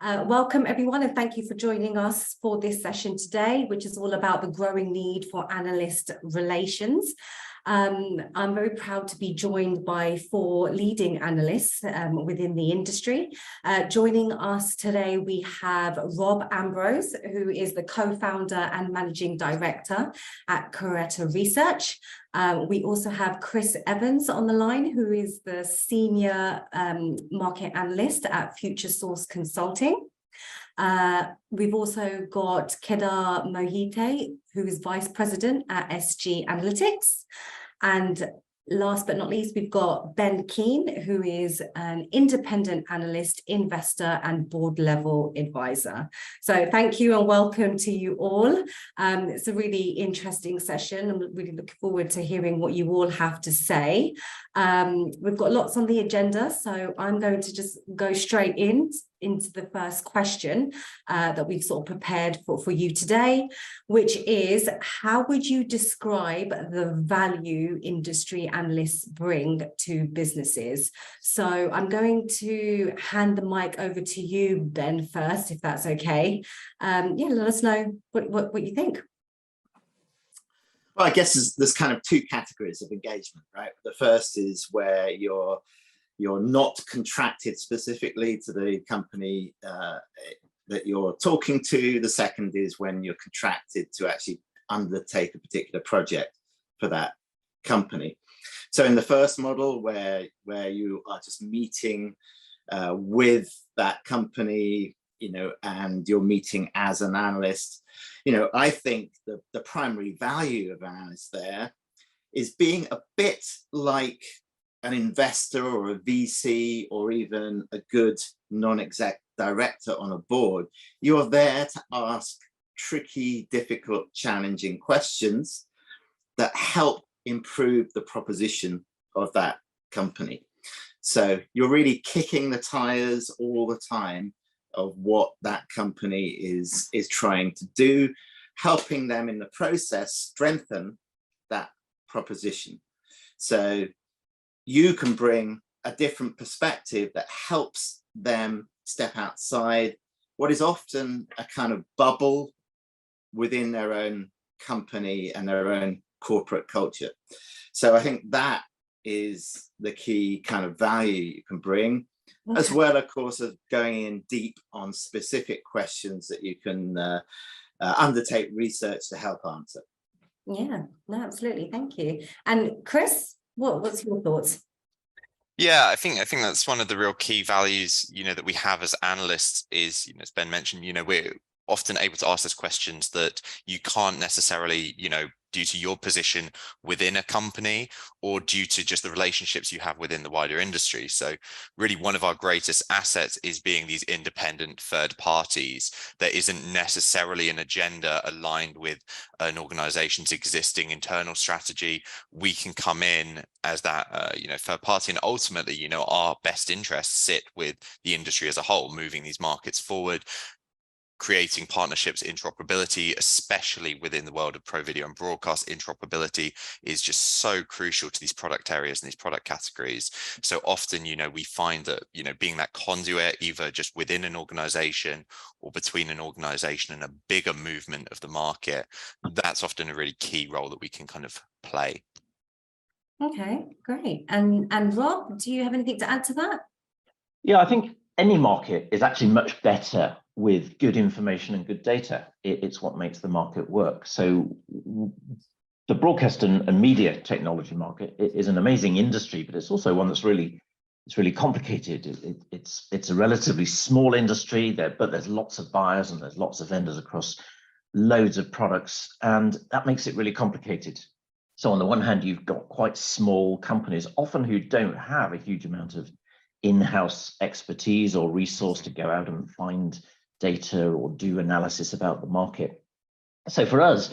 Welcome everyone, and thank you for joining us for this session today, which is all about the growing need for analyst relations. I'm very proud to be joined by four leading analysts within the industry. Joining us today, we have Rob Ambrose, who is the co-founder and managing director at Kedar Research. We also have Chris Evans on the line, who is the senior market analyst at Future Source Consulting. We've also got Kedar Mohite, who is vice president at SG Analytics. And last but not least, we've got Ben Keane, who is an independent analyst, investor, and board level advisor. So thank you and welcome to you all. It's a really interesting session. I'm really looking forward to hearing what you all have to say. We've got lots on the agenda, so I'm going to just go straight into the first question that we've sort of prepared for you today, which is, how would you describe the value industry analysts bring to businesses? So I'm going to hand the mic over to you, Ben, first, if that's okay. Let us know what you think. Well, I guess there's kind of two categories of engagement, right? The first is where you're not contracted specifically to the company that you're talking to. The second is when you're contracted to actually undertake a particular project for that company. So in the first model, where you are just meeting with that company, and you're meeting as an analyst, I think the primary value of an analyst there is being a bit like an investor or a VC or even a good non-exec director on a board. You're there to ask tricky, difficult, challenging questions that help improve the proposition of that company. So you're really kicking the tires all the time of what that company is trying to do, helping them in the process strengthen that proposition. So you can bring a different perspective that helps them step outside what is often a kind of bubble within their own company and their own corporate culture. So I think that is the key kind of value you can bring, as well, of course, of going in deep on specific questions that you can undertake research to help answer. Yeah, no, absolutely. Thank you. And Chris, what's your thoughts? Yeah, I think that's one of the real key values, that we have as analysts is, as Ben mentioned, we're often able to ask those questions that you can't necessarily, due to your position within a company or due to just the relationships you have within the wider industry. So really one of our greatest assets is being these independent third parties. There isn't necessarily an agenda aligned with an organization's existing internal strategy. We can come in as that, third party, and ultimately, our best interests sit with the industry as a whole, moving these markets forward, creating partnerships, interoperability, especially within the world of pro video and broadcast. Interoperability is just so crucial to these product areas and these product categories. So often, we find that, being that conduit, either just within an organization or between an organization and a bigger movement of the market, that's often a really key role that we can kind of play. Okay, great. And Rob, do you have anything to add to that? Yeah, I think any market is actually much better with good information and good data. It's what makes the market work. So the broadcast and media technology market is an amazing industry, but it's also one that's really complicated. It's a relatively small industry there, but there's lots of buyers and there's lots of vendors across loads of products, and that makes it really complicated. So on the one hand, you've got quite small companies, often who don't have a huge amount of in-house expertise or resource to go out and find data or do analysis about the market. So for us,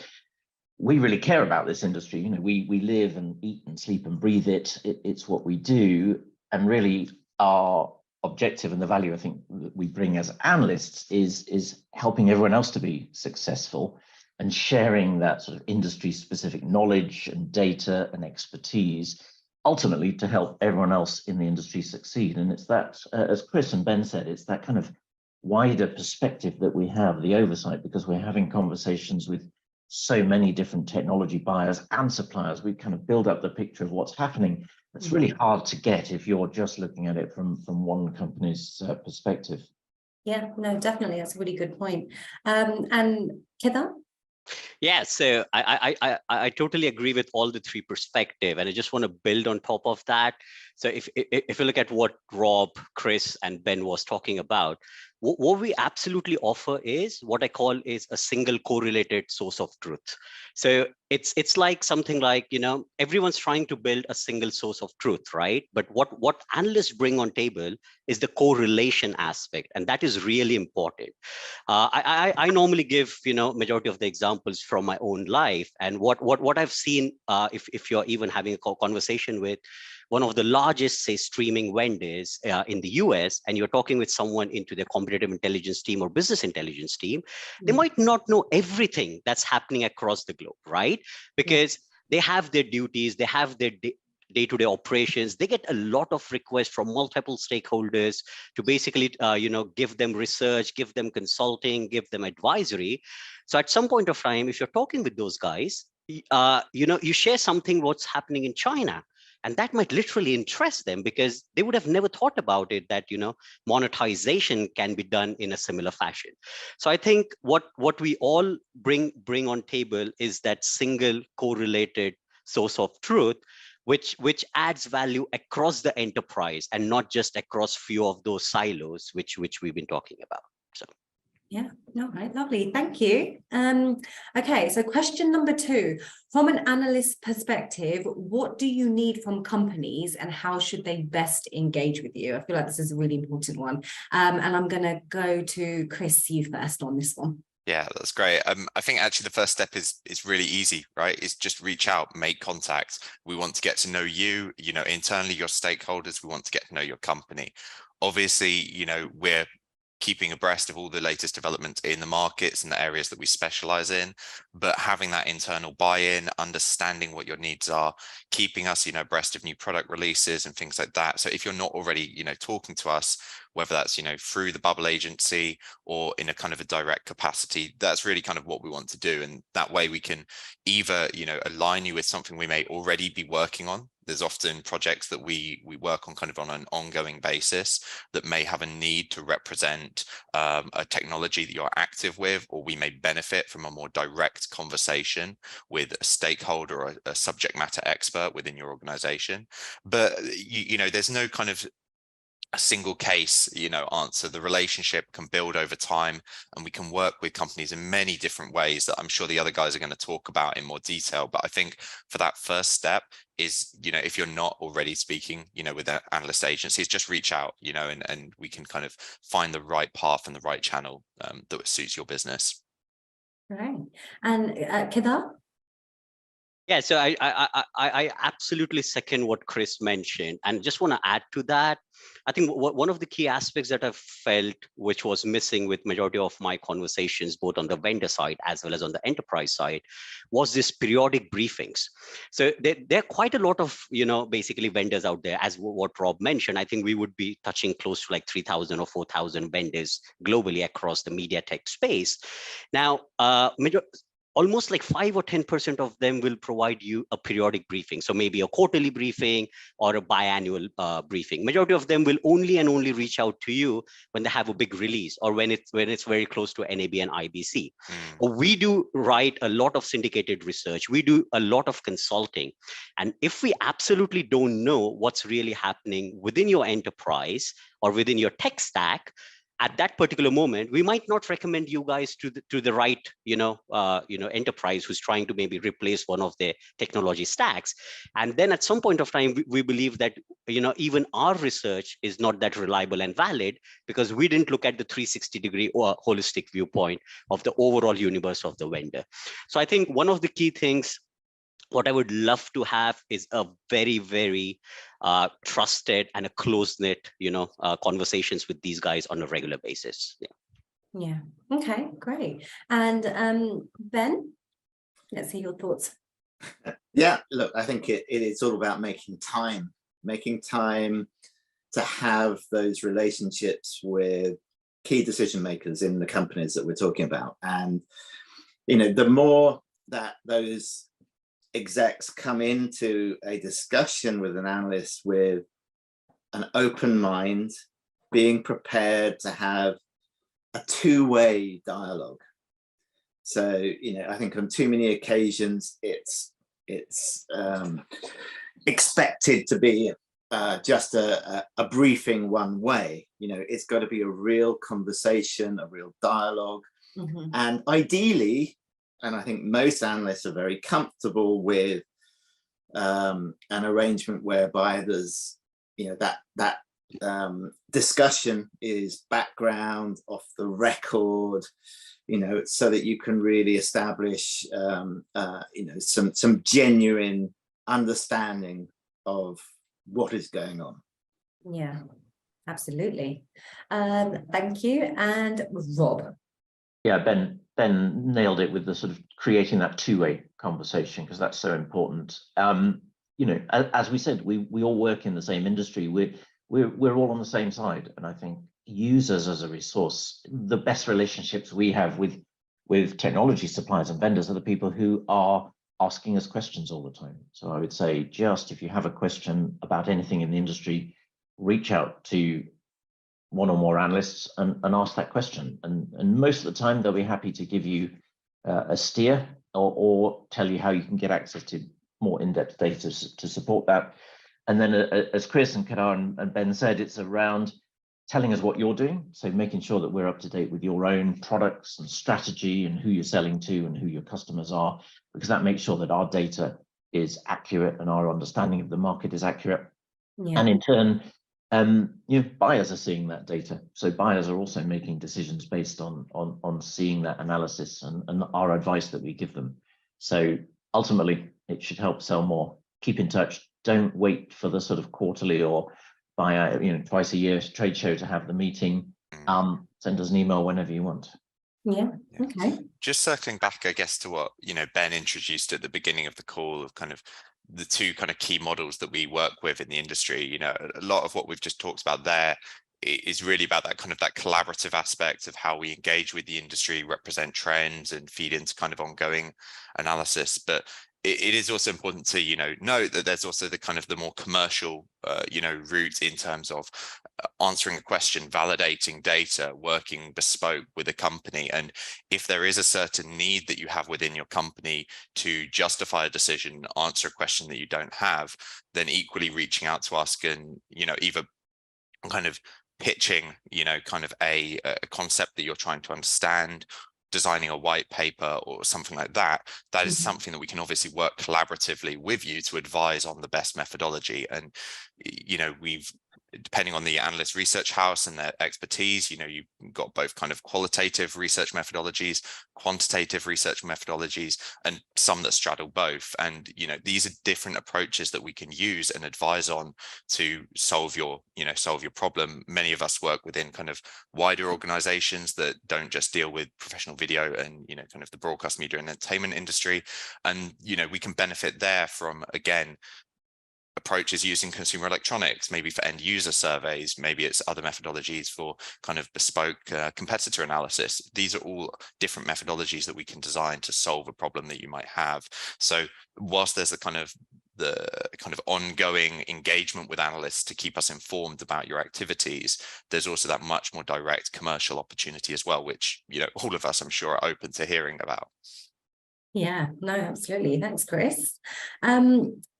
we really care about this industry. We live and eat and sleep and breathe it. It's what we do. And really our objective and the value I think that we bring as analysts is helping everyone else to be successful and sharing that sort of industry specific knowledge and data and expertise, ultimately to help everyone else in the industry succeed. And it's that, as Chris and Ben said, it's that kind of wider perspective that we have, the oversight, because we're having conversations with so many different technology buyers and suppliers. We kind of build up the picture of what's happening. It's really hard to get if you're just looking at it from one company's perspective. Yeah, no, definitely. That's a really good point. And Kedar? Yeah, so I totally agree with all the three perspectives, and I just want to build on top of that. So if you look at what Rob, Chris, and Ben was talking about, what we absolutely offer is what I call is a single correlated source of truth. So it's like something like, you know, everyone's trying to build a single source of truth, right? But what analysts bring on table is the correlation aspect, and that is really important. I normally give, you know, majority of the examples from my own life, and what I've seen, if you're even having a conversation with one of the largest, say, streaming vendors in the US, and you're talking with someone into their competitive intelligence team or business intelligence team, they might not know everything that's happening across the globe, right? Because they have their duties, they have their day-to-day operations. They get a lot of requests from multiple stakeholders to basically, you know, give them research, give them consulting, give them advisory. So at some point of time, if you're talking with those guys, you know, you share something what's happening in China, and that might literally interest them because they would have never thought about it, that, you know, monetization can be done in a similar fashion. So I think what we all bring on table is that single correlated source of truth, which adds value across the enterprise and not just across few of those silos which we've been talking about. So yeah, no, right, lovely, thank you. Okay, so question number 2, from an analyst perspective, what do you need from companies and how should they best engage with you? I feel like this is a really important one, and I'm going to go to Chris, you first on this one. Yeah, that's great. I think actually the first step is really easy, right? Is just reach out, make contact. We want to get to know you, you know, internally, your stakeholders. We want to get to know your company. Obviously, you know, we're keeping abreast of all the latest developments in the markets and the areas that we specialize in, but having that internal buy-in, understanding what your needs are, keeping us, you know, abreast of new product releases and things like that. So if you're not already, you know, talking to us, whether that's, you know, through the bubble agency or in a kind of a direct capacity, that's really kind of what we want to do. And that way we can either, you know, align you with something we may already be working on. There's often projects that we work on kind of on an ongoing basis that may have a need to represent a technology that you're active with, or we may benefit from a more direct conversation with a stakeholder or a subject matter expert within your organization. But you know, there's no kind of a single case, you know, answer. The relationship can build over time, and we can work with companies in many different ways that I'm sure the other guys are going to talk about in more detail. But I think for that first step is, you know, if you're not already speaking, you know, with analyst agencies, just reach out, you know, and we can kind of find the right path and the right channel that suits your business. Right. And Kedar? yeah, so I absolutely second what Chris mentioned, and just want to add to that. I think one of the key aspects that I've felt which was missing with majority of my conversations, both on the vendor side as well as on the enterprise side, was this periodic briefings. So there are quite a lot of, you know, basically vendors out there, as what Rob mentioned. I think we would be touching close to like 3,000 or 4,000 vendors globally across the media tech space. Now, almost like 5 or 10% of them will provide you a periodic briefing. So maybe a quarterly briefing or a biannual briefing. Majority of them will only reach out to you when they have a big release or when it's very close to NAB and IBC. We do write a lot of syndicated research. We do a lot of consulting. And if we absolutely don't know what's really happening within your enterprise or within your tech stack, at that particular moment, we might not recommend you guys to the right, enterprise who's trying to maybe replace one of their technology stacks. And then at some point of time, we believe that, even our research is not that reliable and valid because we didn't look at the 360-degree or holistic viewpoint of the overall universe of the vendor. So I think one of the key things, what I would love to have is a very, very trusted and a close-knit, conversations with these guys on a regular basis. Yeah. Okay, great. And Ben, let's hear your thoughts. Yeah, look, I think it's all about making time to have those relationships with key decision makers in the companies that we're talking about. And, you know, the more that those execs come into a discussion with an analyst with an open mind, being prepared to have a two-way dialogue. So, you know, I think on too many occasions it's expected to be just a briefing one way. You know, it's got to be a real conversation, a real dialogue. Mm-hmm. And ideally, and I think most analysts are very comfortable with an arrangement whereby there's, you know, that discussion is background, off the record, you know, so that you can really establish, you know, some genuine understanding of what is going on. Yeah, absolutely. Thank you. And Rob. Yeah, Ben nailed it with the sort of creating that two-way conversation, because that's so important. You know, as we said, we all work in the same industry. We're all on the same side, and I think users as a resource, the best relationships we have with technology suppliers and vendors are the people who are asking us questions all the time. So I would say, just if you have a question about anything in the industry, reach out to one or more analysts and ask that question. And most of the time, they'll be happy to give you a steer or tell you how you can get access to more in-depth data to support that. And then as Chris and Kedar and Ben said, it's around telling us what you're doing. So making sure that we're up to date with your own products and strategy and who you're selling to and who your customers are, because that makes sure that our data is accurate and our understanding of the market is accurate. Yeah. And in turn, you know, buyers are seeing that data. So buyers are also making decisions based on seeing that analysis and our advice that we give them. So ultimately, it should help sell more. Keep in touch. Don't wait for the sort of quarterly or you know, twice a year trade show to have the meeting. Send us an email whenever you want. Yeah. Okay. Just circling back, I guess, to what, you know, Ben introduced at the beginning of the call of kind of the two kind of key models that we work with in the industry. You know, a lot of what we've just talked about there is really about that kind of that collaborative aspect of how we engage with the industry, represent trends and feed into kind of ongoing analysis. But it is also important to, you know, note that there's also the kind of the more commercial, you know, route in terms of answering a question, validating data, working bespoke with a company. And if there is a certain need that you have within your company to justify a decision, answer a question that you don't have, then equally reaching out to us and, you know, either kind of pitching, you know, kind of a concept that you're trying to understand, designing a white paper or something like that, that is something that we can obviously work collaboratively with you to advise on the best methodology. And, you know, we've, depending on the analyst research house and their expertise, you know, you've got both kind of qualitative research methodologies, quantitative research methodologies, and some that straddle both. And, you know, these are different approaches that we can use and advise on to solve your, you know, solve your problem. Many of us work within kind of wider organizations that don't just deal with professional video and, you know, kind of the broadcast media and entertainment industry. And, you know, we can benefit there from, again, approaches using consumer electronics, maybe for end user surveys, maybe it's other methodologies for kind of bespoke competitor analysis. These are all different methodologies that we can design to solve a problem that you might have. So whilst there's the kind of ongoing engagement with analysts to keep us informed about your activities, there's also that much more direct commercial opportunity as well, which, you know, all of us, I'm sure, are open to hearing about. Yeah, no, absolutely. Thanks, Chris.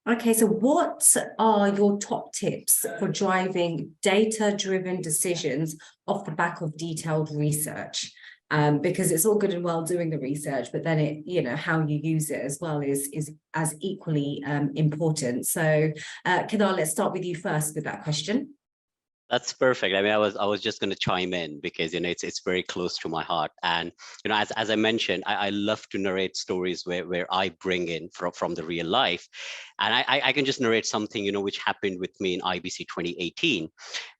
Okay, so what are your top tips for driving data-driven decisions off the back of detailed research? Because it's all good and well doing the research, but then it, you know, how you use it as well is as equally important. So, Kedar, let's start with you first with that question. That's perfect. I mean, I was just going to chime in because, you know, it's very close to my heart. And, you know, as I mentioned, I love to narrate stories where I bring in from the real life. And I can just narrate something, you know, which happened with me in IBC 2018.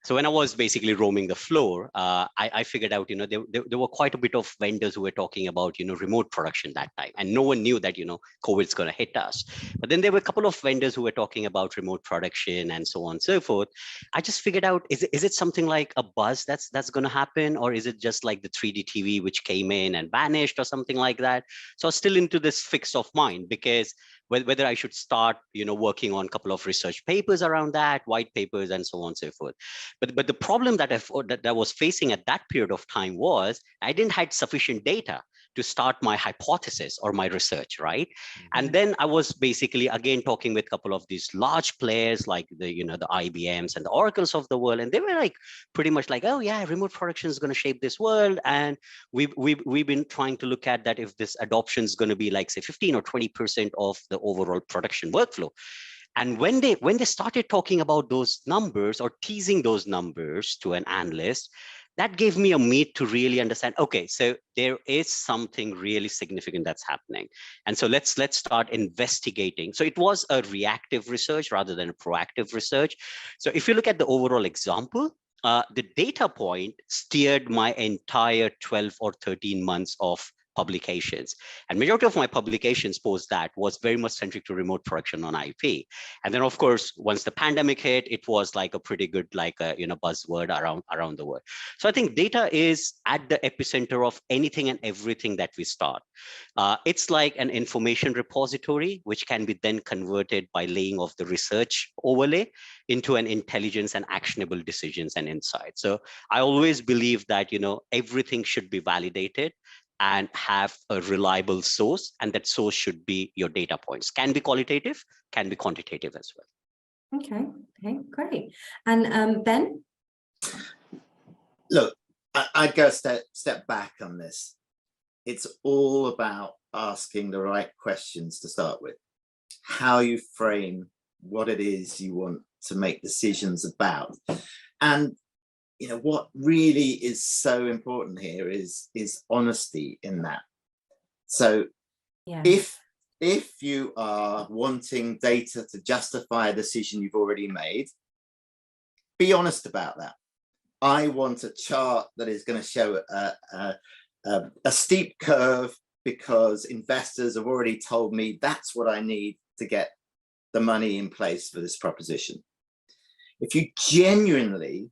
So when I was basically roaming the floor, I figured out, you know, there were quite a bit of vendors who were talking about, you know, remote production that time. And no one knew that, you know, COVID's going to hit us. But then there were a couple of vendors who were talking about remote production and so on and so forth. I just figured out, is is it something like a buzz that's going to happen, or is it just like the 3D TV which came in and vanished or something like that? So I was still into this fix of mind, because whether I should start, working on a couple of research papers around that, white papers, and so on and so forth. But the problem that I was facing at that period of time was I didn't have sufficient data to start my hypothesis or my research, right? And then I was basically again talking with a couple of these large players like the IBMs and the Oracles of the world, and they were like pretty much like, oh yeah, remote production is going to shape this world, and we've been trying to look at that if this adoption is going to be like say 15 or 20% of the overall production workflow. And when they started talking about those numbers or teasing those numbers to an analyst, that gave me a meat to really understand, okay, so there is something really significant that's happening. And so let's start investigating. So it was a reactive research rather than a proactive research. So if you look at the overall example, the data point steered my entire 12 or 13 months of publications. And majority of my publications post that was very much centric to remote production on IP. And then of course, once the pandemic hit, it was like a pretty good, buzzword around the world. So I think data is at the epicenter of anything and everything that we start. It's like an information repository, which can be then converted by laying of the research overlay into an intelligence and actionable decisions and insights. So I always believe that, everything should be validated and have a reliable source, and that source should be your data points. Can be qualitative, can be quantitative as well. Okay, great. And Ben? Look, I'd go a step back on this. It's all about asking the right questions to start with. How you frame what it is you want to make decisions about. And what really is so important here is honesty in that. So Yeah. if you are wanting data to justify a decision you've already made, be honest about that. I want a chart that is going to show a steep curve because investors have already told me that's what I need to get the money in place for this proposition. If you genuinely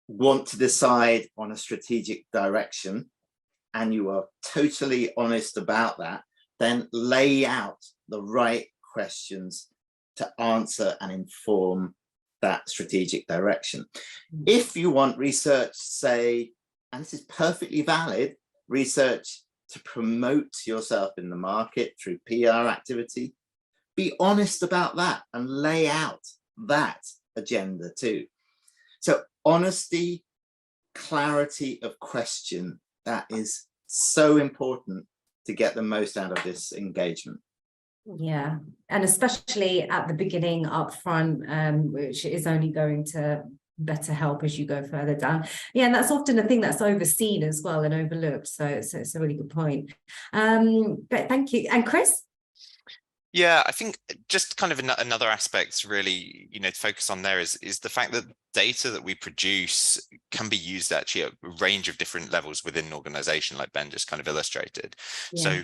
want to decide on a strategic direction and you are totally honest about that, then lay out the right questions to answer and inform that strategic direction. If you want research, say, and this is perfectly valid, research to promote yourself in the market through PR activity, be honest about that and lay out that agenda too. So honesty, clarity of question, that is so important to get the most out of this engagement. Yeah, and especially at the beginning up front, which is only going to better help as you go further down. Yeah, and that's often a thing that's overseen as well and overlooked. So it's a really good point. But thank you. And Chris? Yeah, I think just kind of another aspect really, to focus on there is the fact that data that we produce can be used actually at a range of different levels within an organization, like Ben just kind of illustrated. Yeah. So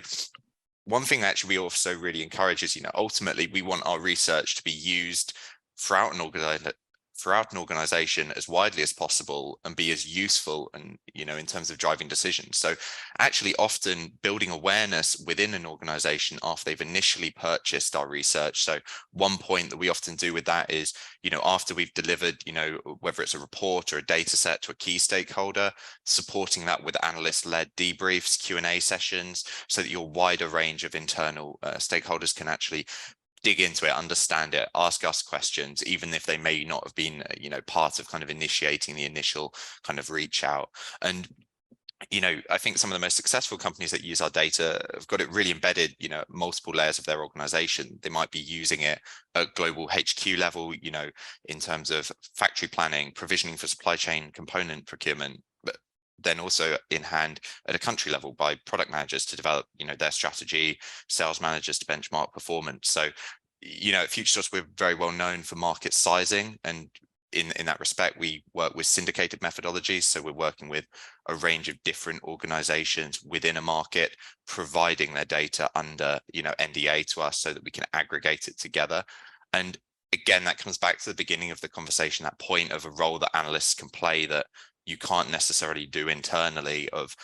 one thing that actually we also really encourage is, ultimately we want our research to be used throughout an organization as widely as possible and be as useful and, in terms of driving decisions. So actually often building awareness within an organization after they've initially purchased our research. So one point that we often do with that is, after we've delivered, whether it's a report or a data set to a key stakeholder, supporting that with analyst-led debriefs, Q&A sessions, so that your wider range of internal stakeholders can actually dig into it, understand it, ask us questions, even if they may not have been, part of kind of initiating the initial kind of reach out. And, I think some of the most successful companies that use our data have got it really embedded, multiple layers of their organization. They might be using it at global HQ level, in terms of factory planning, provisioning for supply chain component procurement, but then also in hand at a country level by product managers to develop, their strategy, sales managers to benchmark performance. So, at Futuresource, we're very well known for market sizing. And in that respect, we work with syndicated methodologies. So we're working with a range of different organizations within a market, providing their data under, NDA to us so that we can aggregate it together. And again, that comes back to the beginning of the conversation, that point of a role that analysts can play that you can't necessarily do internally of,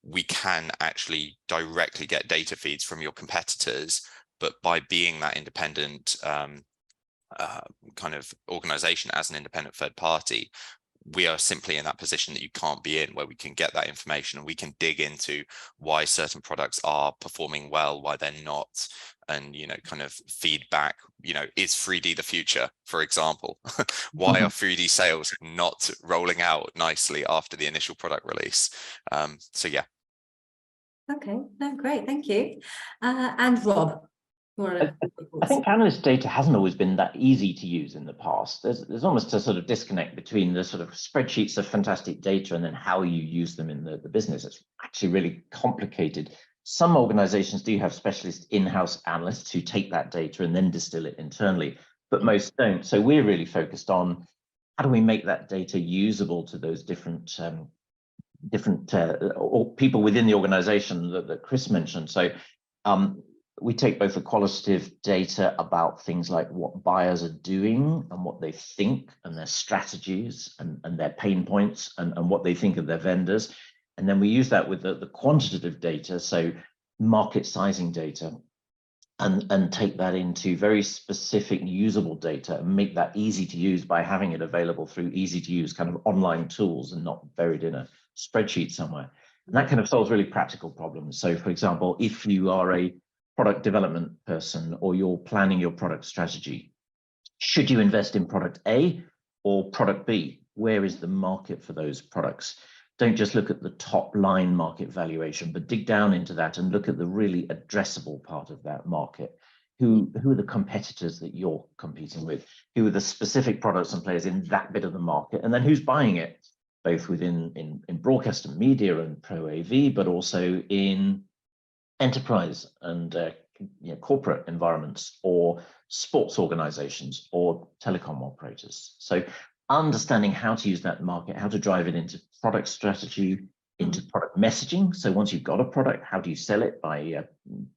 we can actually directly get data feeds from your competitors, but by being that independent kind of organization as an independent third party, we are simply in that position that you can't be in, where we can get that information and we can dig into why certain products are performing well, why they're not, and kind of feedback, is 3D the future, for example? Why are 3D sales not rolling out nicely after the initial product release? So yeah. Okay, no, great, thank you. And Rob, I think analyst data hasn't always been that easy to use in the past. There's almost a sort of disconnect between the sort of spreadsheets of fantastic data and then how you use them in the business. It's actually really complicated. Some organizations do have specialist in-house analysts who take that data and then distill it internally, but most don't. So we're really focused on how do we make that data usable to those different or people within the organization that Chris mentioned. So we take both the qualitative data about things like what buyers are doing and what they think and their strategies and their pain points and what they think of their vendors. And then we use that with the quantitative data, so market sizing data, and take that into very specific usable data and make that easy to use by having it available through easy to use kind of online tools and not buried in a spreadsheet somewhere. And that kind of solves really practical problems. So for example, if you are a product development person or you're planning your product strategy, should you invest in product A or product B? Where is the market for those products? Don't just look at the top line market valuation, but dig down into that and look at the really addressable part of that market. Who are the competitors that you're competing with? Who are the specific products and players in that bit of the market? And then who's buying it, both within broadcast and media and pro AV, but also in enterprise and corporate environments or sports organizations or telecom operators. So understanding how to use that market, how to drive it into product strategy, into product messaging. So once you've got a product, how do you sell it? By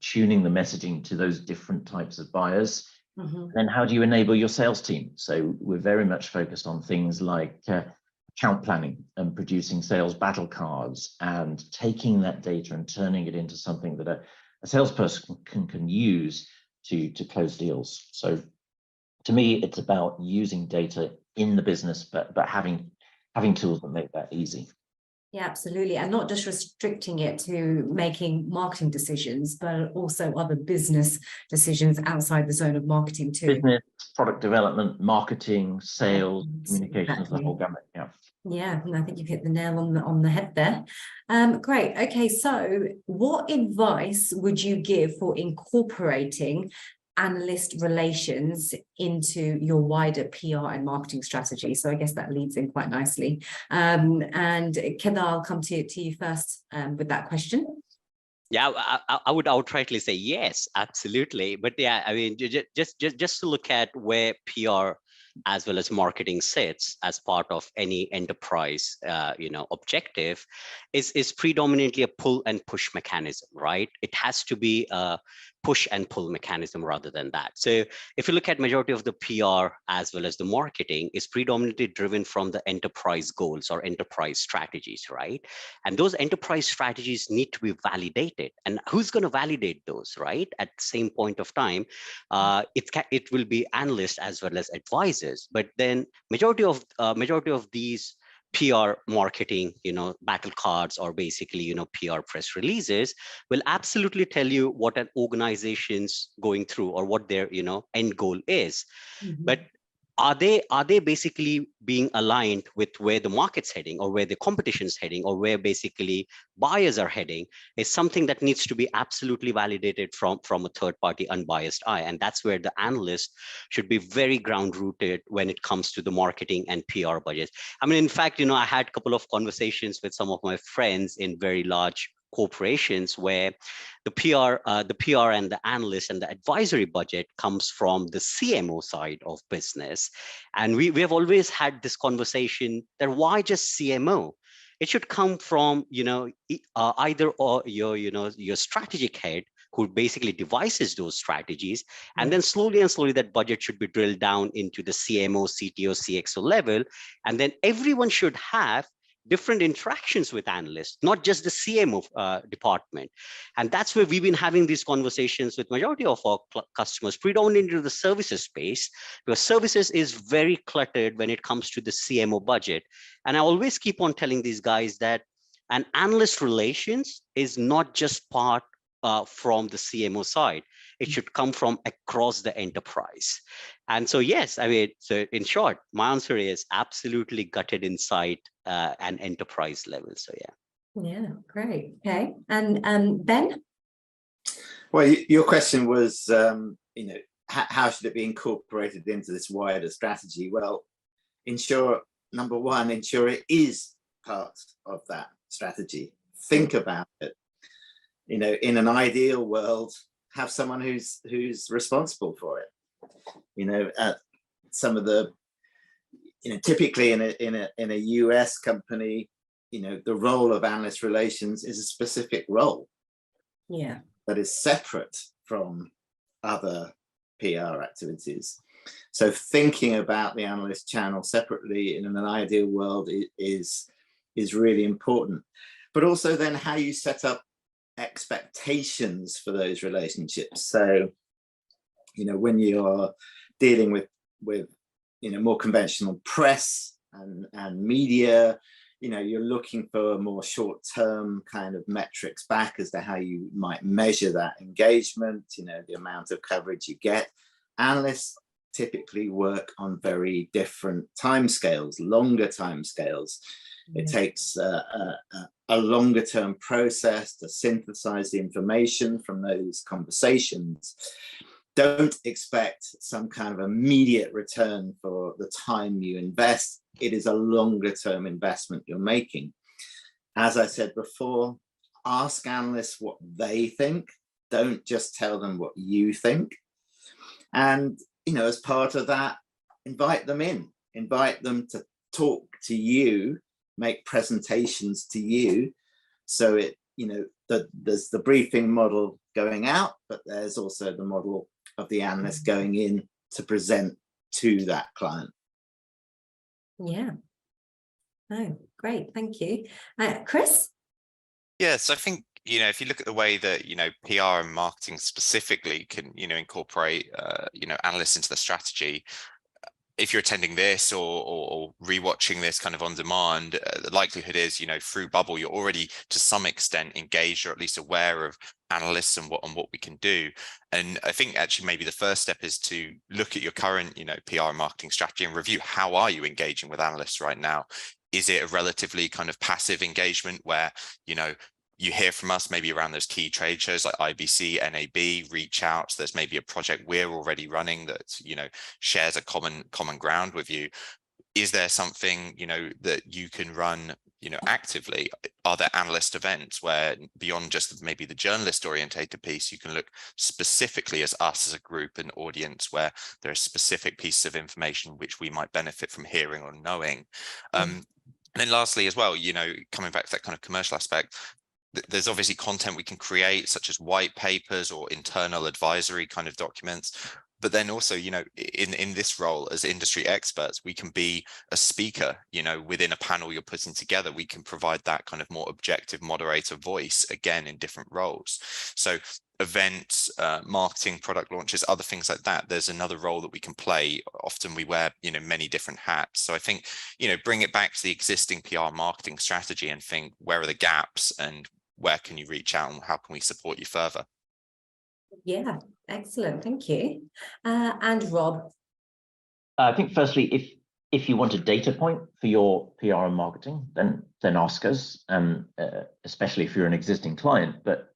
tuning the messaging to those different types of buyers. And then how do you enable your sales team? So we're very much focused on things like account planning and producing sales battle cards and taking that data and turning it into something that a salesperson can use to close deals. So to me, it's about using data in the business, but having tools that make that easy. Yeah, absolutely. And not just restricting it to making marketing decisions, but also other business decisions outside the zone of marketing too. Business, product development, marketing, sales, communications, the whole gamut. Yeah. Yeah, and I think you've hit the nail on the head there. Great. Okay, so what advice would you give for incorporating analyst relations into your wider PR and marketing strategy? So I guess that leads in quite nicely. And Kedar, I'll come to you first with that question. Yeah, I would outrightly say yes, absolutely. But yeah, I mean, just to look at where PR as well as marketing sits as part of any enterprise, objective, is predominantly a pull and push mechanism, right? It has to be a push and pull mechanism rather than that. So if you look at majority of the PR as well as the marketing is predominantly driven from the enterprise goals or enterprise strategies, right? And those enterprise strategies need to be validated. And who's going to validate those, right? At the same point of time, it will be analysts as well as advisors. But then majority of these PR marketing, battle cards or basically, PR press releases will absolutely tell you what an organization's going through or what their, end goal is. But are they basically being aligned with where the market's heading or where the competition's heading or where basically buyers are heading is something that needs to be absolutely validated from a third party unbiased eye. And that's where the analyst should be very ground rooted when it comes to the marketing and PR budgets. I mean, in fact, I had a couple of conversations with some of my friends in very large corporations where the PR and the analyst and the advisory budget comes from the CMO side of business. And we have always had this conversation that why just CMO? It should come from, either or your strategic head who basically devises those strategies. And then slowly and slowly that budget should be drilled down into the CMO, CTO, CXO level. And then everyone should have different interactions with analysts, not just the CMO department. And that's where we've been having these conversations with majority of our customers, predominantly in the services space, because services is very cluttered when it comes to the CMO budget. And I always keep on telling these guys that an analyst relations is not just part from the CMO side. It should come from across the enterprise. And so, yes, I mean, so in short, my answer is absolutely gutted inside an enterprise level. So, yeah. Yeah, great. Okay. And Ben? Well, your question was, how should it be incorporated into this wider strategy? Well, number one, ensure it is part of that strategy. Think about it. In an ideal world, have someone who's responsible for it. Some of the, typically in a US company, the role of analyst relations is a specific role. Yeah. That is separate from other PR activities. So thinking about the analyst channel separately in an ideal world is really important. But also then how you set up expectations for those relationships. So, when you're dealing with more conventional press and media, you're looking for more short-term kind of metrics back as to how you might measure that engagement, the amount of coverage you get. Analysts typically work on very different timescales, longer timescales. It takes a longer term process to synthesize the information from those conversations. Don't expect some kind of immediate return for the time you invest. It is a longer term investment you're making. As I said before, ask analysts what they think. Don't just tell them what you think. And, as part of that, invite them in, invite them to talk to you, make presentations to you. So there's the briefing model going out, but there's also the model of the analyst going in to present to that client. Yeah. Oh, great. Thank you. Chris? Yes, I think, if you look at the way that, PR and marketing specifically can, incorporate, analysts into the strategy, if you're attending this or rewatching this kind of on demand, the likelihood is, through Bubble, you're already to some extent engaged or at least aware of analysts and what we can do. And I think actually maybe the first step is to look at your current, PR and marketing strategy and review how are you engaging with analysts right now? Is it a relatively kind of passive engagement where, you hear from us maybe around those key trade shows like IBC, NAB, reach out. So there's maybe a project we're already running that, shares a common ground with you. Is there something, that you can run, actively? Are there analyst events where beyond just maybe the journalist orientated piece, you can look specifically as us as a group and audience where there are specific pieces of information which we might benefit from hearing or knowing? And then lastly as well, coming back to that kind of commercial aspect, there's obviously content we can create, such as white papers or internal advisory kind of documents. But then also, in this role as industry experts, we can be a speaker, within a panel you're putting together. We can provide that kind of more objective moderator voice, again, in different roles. So events, marketing, product launches, other things like that, there's another role that we can play. Often we wear, many different hats. So I think, bring it back to the existing PR marketing strategy and think, where are the gaps and where can you reach out and how can we support you further? Yeah, excellent. Thank you. And Rob? I think firstly, if you want a data point for your PR and marketing, then ask us, especially if you're an existing client. But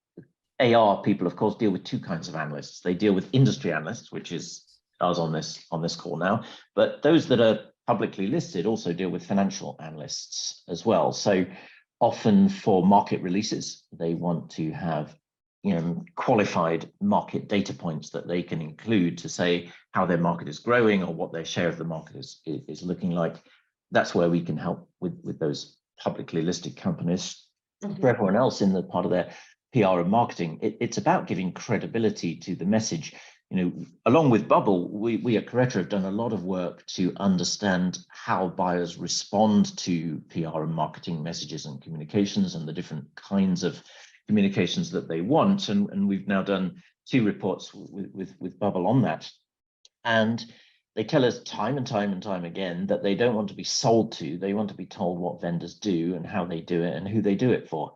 AR people, of course, deal with two kinds of analysts. They deal with industry analysts, which is us on this call now, but those that are publicly listed also deal with financial analysts as well. So often for market releases, they want to have qualified market data points that they can include to say how their market is growing or what their share of the market is looking like. That's where we can help with those publicly listed companies. For everyone else in the part of their PR and marketing, it's about giving credibility to the message. Along with Bubble, we at Kedar have done a lot of work to understand how buyers respond to PR and marketing messages and communications and the different kinds of communications that they want. And we've now done 2 reports with Bubble on that. And they tell us time and time again that they don't want to be sold to, they want to be told what vendors do and how they do it and who they do it for.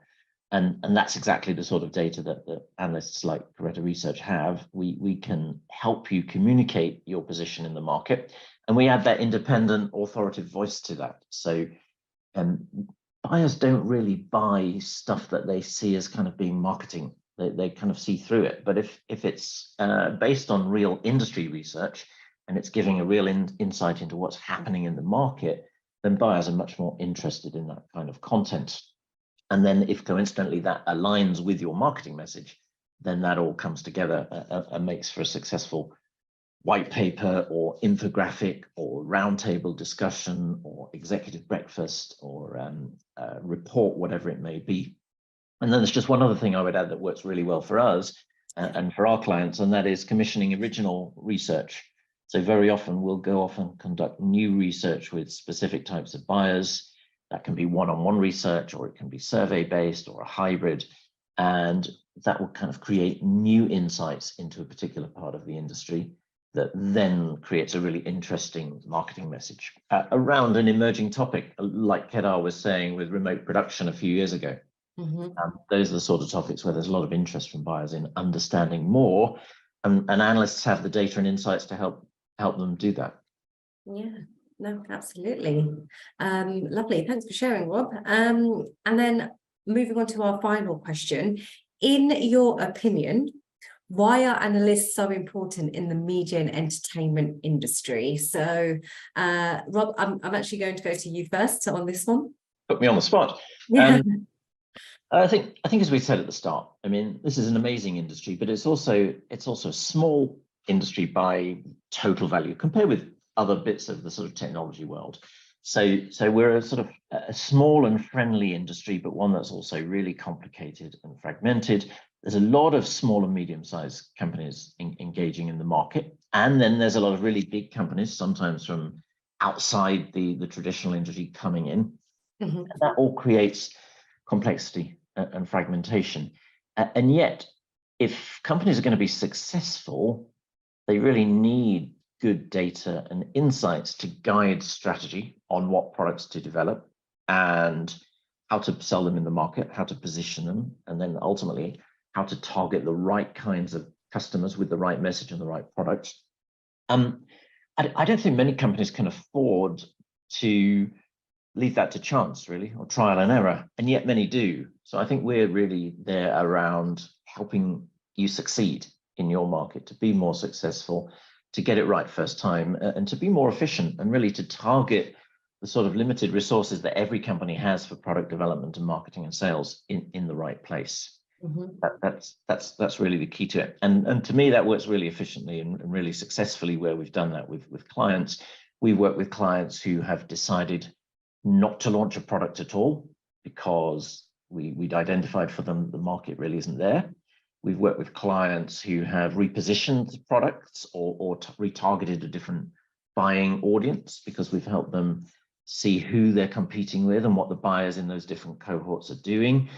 And that's exactly the sort of data that analysts like Kedar Research have. We can help you communicate your position in the market, and we add that independent authoritative voice to that. So buyers don't really buy stuff that they see as kind of being marketing. They kind of see through it. But if it's based on real industry research and it's giving a real insight into what's happening in the market, then buyers are much more interested in that kind of content. And then if coincidentally that aligns with your marketing message, then that all comes together and makes for a successful white paper or infographic or roundtable discussion or executive breakfast or report, whatever it may be. And then there's just one other thing I would add that works really well for us and for our clients, and that is commissioning original research. So very often we'll go off and conduct new research with specific types of buyers. That can be one-on-one research, or it can be survey-based or a hybrid. And that will kind of create new insights into a particular part of the industry that then creates a really interesting marketing message around an emerging topic, like Kedar was saying with remote production a few years ago. Those are the sort of topics where there's a lot of interest from buyers in understanding more, and analysts have the data and insights to help them do that. Yeah. No, absolutely. Lovely. Thanks for sharing, Rob. And then moving on to our final question. In your opinion, why are analysts so important in the media and entertainment industry? So, Rob, I'm actually going to go to you first on this one. Put me on the spot. Yeah. I think as we said at the start, I mean, this is an amazing industry, but it's also a small industry by total value compared with other bits of the sort of technology world. So we're a sort of a small and friendly industry, but one that's also really complicated and fragmented. There's a lot of small and medium-sized companies engaging in the market. And then there's a lot of really big companies, sometimes from outside the traditional industry coming in. And that all creates complexity and fragmentation. And yet, if companies are going to be successful, they really need good data and insights to guide strategy on what products to develop and how to sell them in the market, how to position them, and then ultimately how to target the right kinds of customers with the right message and the right products. I don't think many companies can afford to leave that to chance, really, or trial and error, and yet many do. So I think we're really there around helping you succeed in your market, to be more successful, to get it right first time, and to be more efficient, and really to target the sort of limited resources that every company has for product development and marketing and sales in the right place. That's really the key to it. And to me, that works really efficiently and really successfully where we've done that with clients. We work with clients who have decided not to launch a product at all because we'd identified for them the market really isn't there. We've worked with clients who have repositioned products or retargeted a different buying audience because we've helped them see who they're competing with and what the buyers in those different cohorts are doing.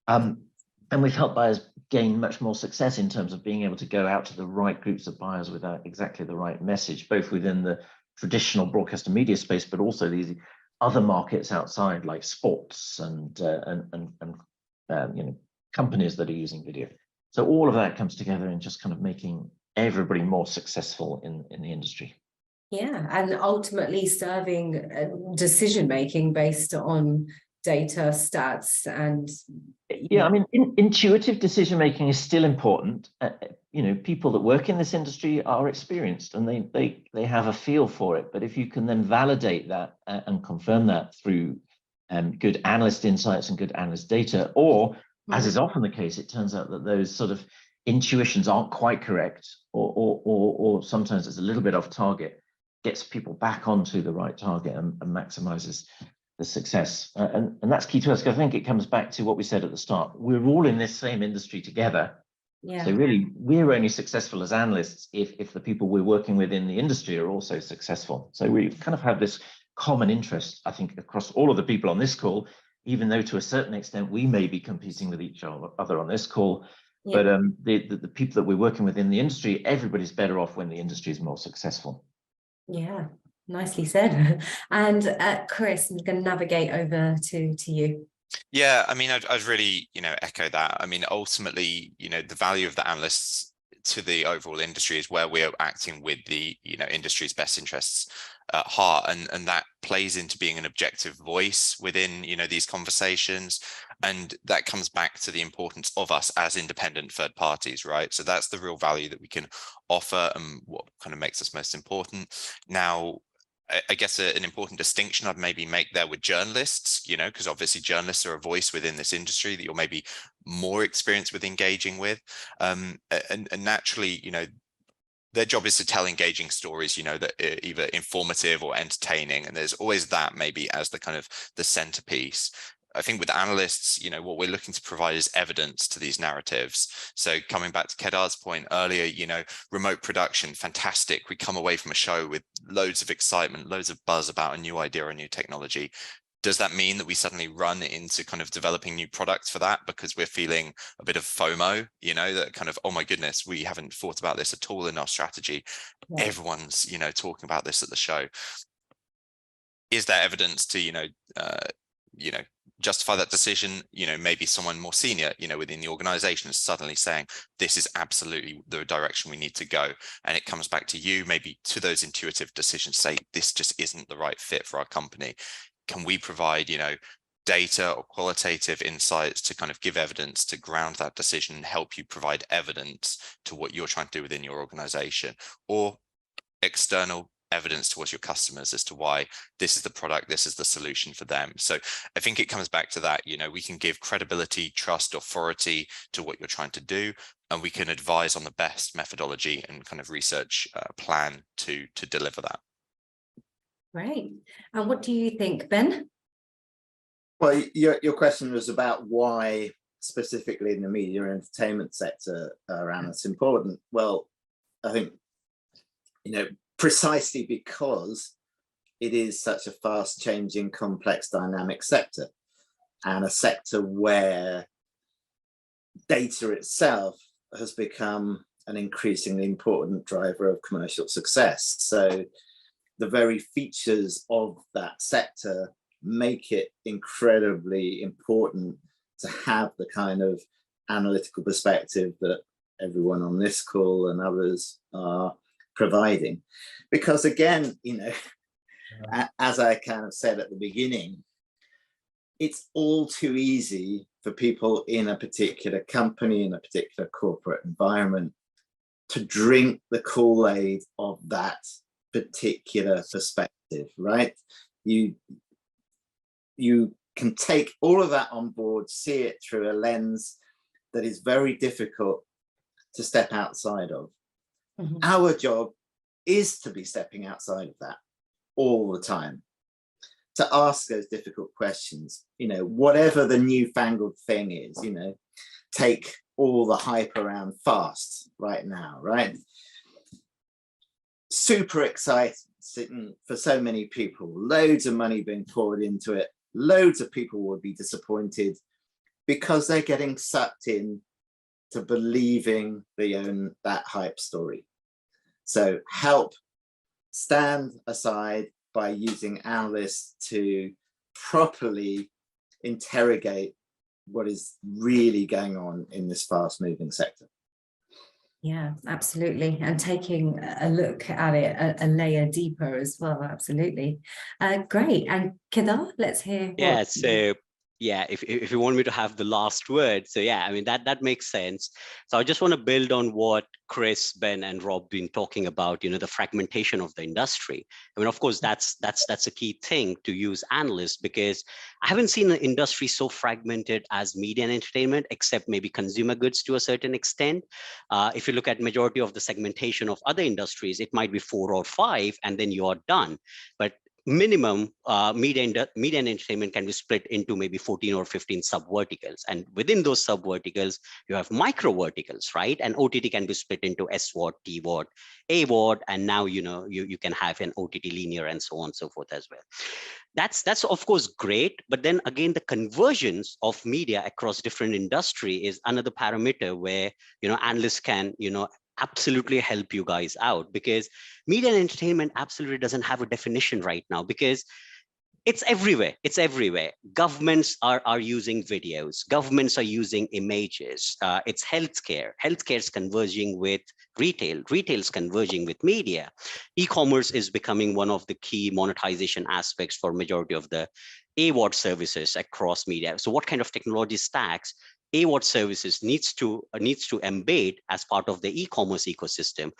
And we've helped buyers gain much more success in terms of being able to go out to the right groups of buyers with exactly the right message, both within the traditional broadcast and media space, but also these other markets outside, like sports and companies that are using video. So all of that comes together in just kind of making everybody more successful in the industry. Yeah, and ultimately serving decision making based on data, stats, and yeah, I mean, intuitive decision making is still important. People that work in this industry are experienced and they have a feel for it. But if you can then validate that and confirm that through good analyst insights and good analyst data, or as is often the case, it turns out that those sort of intuitions aren't quite correct, or sometimes it's a little bit off target, gets people back onto the right target and maximizes the success. And that's key to us, because I think it comes back to what we said at the start. We're all in this same industry together. Yeah. So really, we're only successful as analysts if the people we're working with in the industry are also successful. So we kind of have this common interest, I think, across all of the people on this call, even though to a certain extent we may be competing with each other on this call. Yeah. But the people that we're working with in the industry, everybody's better off when the industry is more successful. Yeah, nicely said. And Chris, I'm going to navigate over to you. Yeah, I mean, I'd really, echo that. I mean, ultimately, the value of the analysts to the overall industry is where we're acting with the, industry's best interests at heart. And that plays into being an objective voice within, these conversations. And that comes back to the importance of us as independent third parties, right? So that's the real value that we can offer and what kind of makes us most important. Now, I guess an important distinction I'd maybe make there with journalists, because obviously journalists are a voice within this industry that you're maybe more experienced with engaging with. And naturally, their job is to tell engaging stories, that are either informative or entertaining. And there's always that maybe as the kind of the centerpiece. I think with analysts, what we're looking to provide is evidence to these narratives. So coming back to Kedar's point earlier, remote production, fantastic. We come away from a show with loads of excitement, loads of buzz about a new idea or a new technology. Does that mean that we suddenly run into kind of developing new products for that because we're feeling a bit of FOMO, that kind of, oh my goodness, we haven't thought about this at all in our strategy. Right. Everyone's, talking about this at the show. Is there evidence to, justify that decision? Maybe someone more senior, within the organization is suddenly saying, this is absolutely the direction we need to go. And it comes back to you, maybe to those intuitive decisions, say, this just isn't the right fit for our company. Can we provide, data or qualitative insights to kind of give evidence to ground that decision and help you provide evidence to what you're trying to do within your organization, or external evidence towards your customers as to why this is the product, this is the solution for them. So I think it comes back to that, we can give credibility, trust, authority to what you're trying to do, and we can advise on the best methodology and kind of research plan to deliver that. Great. And what do you think, Ben? Well, your question was about why specifically in the media and entertainment sector are analysts important. Well, I think, precisely because it is such a fast changing, complex, dynamic sector, and a sector where data itself has become an increasingly important driver of commercial success. So the very features of that sector make it incredibly important to have the kind of analytical perspective that everyone on this call and others are providing. Because again, as I kind of said at the beginning, it's all too easy for people in a particular company, in a particular corporate environment, to drink the Kool-Aid of that particular perspective, right? You can take all of that on board, see it through a lens that is very difficult to step outside of. Mm-hmm. Our job is to be stepping outside of that all the time, to ask those difficult questions, whatever the newfangled thing is, take all the hype around fast right now, right? Super exciting for so many people, loads of money being poured into it. Loads of people would be disappointed because they're getting sucked in to believing they own that hype story. So help stand aside by using analysts to properly interrogate what is really going on in this fast moving sector. Yeah, absolutely. And taking a look at it a layer deeper as well. Absolutely. Great. And Kedar, let's hear. Yeah, so yeah, if you want me to have the last word. So yeah, I mean, that makes sense. So I just want to build on what Chris, Ben, and Rob been talking about, the fragmentation of the industry. I mean, of course, that's a key thing to use analysts, because I haven't seen an industry so fragmented as media and entertainment, except maybe consumer goods to a certain extent. If you look at majority of the segmentation of other industries, it might be 4 or 5, and then you're done. But minimum media and entertainment can be split into maybe 14 or 15 sub verticals, and within those sub verticals you have micro verticals, right? And OTT can be split into SVOD, TVOD, AVOD, and now you can have an OTT linear and so on and so forth as well. That's of course great, but then again, the conversions of media across different industry is another parameter where analysts can absolutely help you guys out, because media and entertainment absolutely doesn't have a definition right now, because it's everywhere. It's everywhere. Governments are using videos. Governments are using images. It's healthcare. Healthcare's converging with retail. Retail's converging with media. E-commerce is becoming one of the key monetization aspects for majority of the AVOD services across media. So what kind of technology stacks AVOD services needs to embed as part of the e-commerce ecosystem?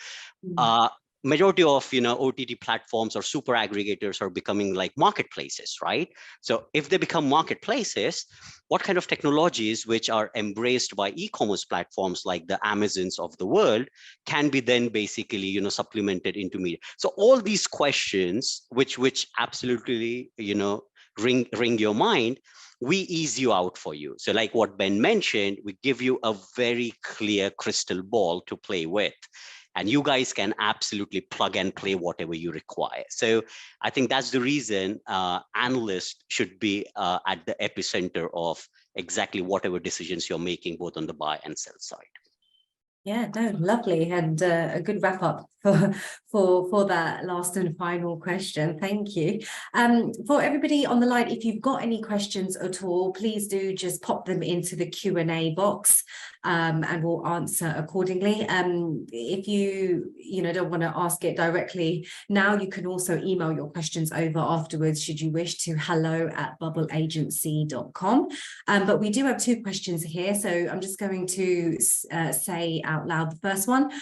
Majority of OTT platforms or super aggregators are becoming like marketplaces, right? So if they become marketplaces, what kind of technologies which are embraced by e-commerce platforms like the Amazons of the world can be then basically supplemented into media? So all these questions which absolutely ring your mind, we ease you out for you. So like what Ben mentioned, we give you a very clear crystal ball to play with, and you guys can absolutely plug and play whatever you require. So I think that's the reason analysts should be at the epicenter of exactly whatever decisions you're making, both on the buy and sell side. Yeah, no, lovely, and a good wrap up for that last and final question. Thank you. For everybody on the line, if you've got any questions at all, please do just pop them into the Q&A box, and we'll answer accordingly. If you don't want to ask it directly now, you can also email your questions over afterwards, should you wish, to hello@bubbleagency.com. But we do have two questions here, so I'm just going to say out loud the first one.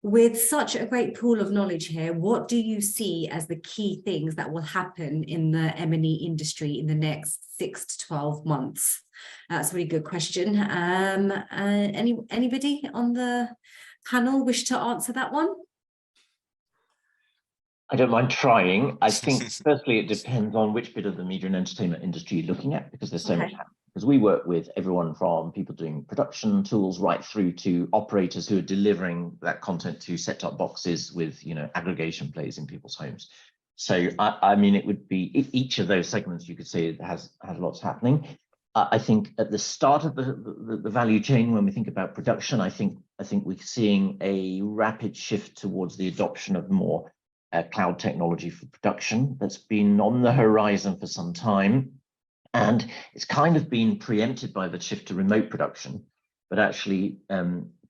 With such a great pool of knowledge here, what do you see as the key things that will happen in the M&E industry in the next 6 to 12 months? That's a really good question. Anybody on the panel wish to answer that one? I don't mind trying. I think firstly, it depends on which bit of the media and entertainment industry you're looking at, because there's so much happening. Because we work with everyone from people doing production tools right through to operators who are delivering that content to set-top boxes with aggregation plays in people's homes. So I mean, it would be each of those segments, you could say it has lots happening. I think at the start of the value chain, when we think about production, I think we're seeing a rapid shift towards the adoption of more cloud technology for production that's been on the horizon for some time. And it's kind of been preempted by the shift to remote production, but actually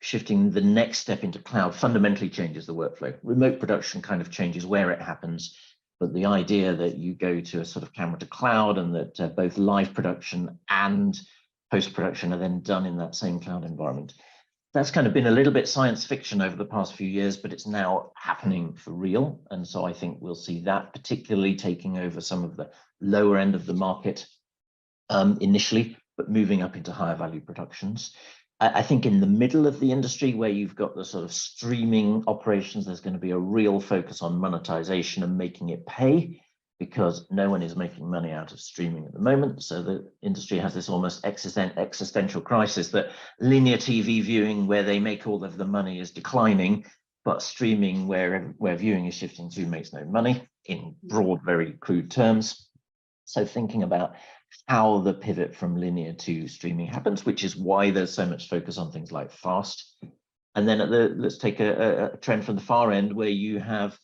shifting the next step into cloud fundamentally changes the workflow. Remote production kind of changes where it happens, but the idea that you go to a sort of camera to cloud and that both live production and post-production are then done in that same cloud environment. That's kind of been a little bit science fiction over the past few years, but it's now happening for real. And so I think we'll see that particularly taking over some of the lower end of the market initially, but moving up into higher value productions. I think in the middle of the industry, where you've got the sort of streaming operations, there's going to be a real focus on monetization and making it pay, because no one is making money out of streaming at the moment. So the industry has this almost existential crisis that linear TV viewing, where they make all of the money, is declining, but streaming, where viewing is shifting to, makes no money, in broad, very crude terms. So thinking about how the pivot from linear to streaming happens, which is why there's so much focus on things like FAST. And then let's take a trend from the far end, where you have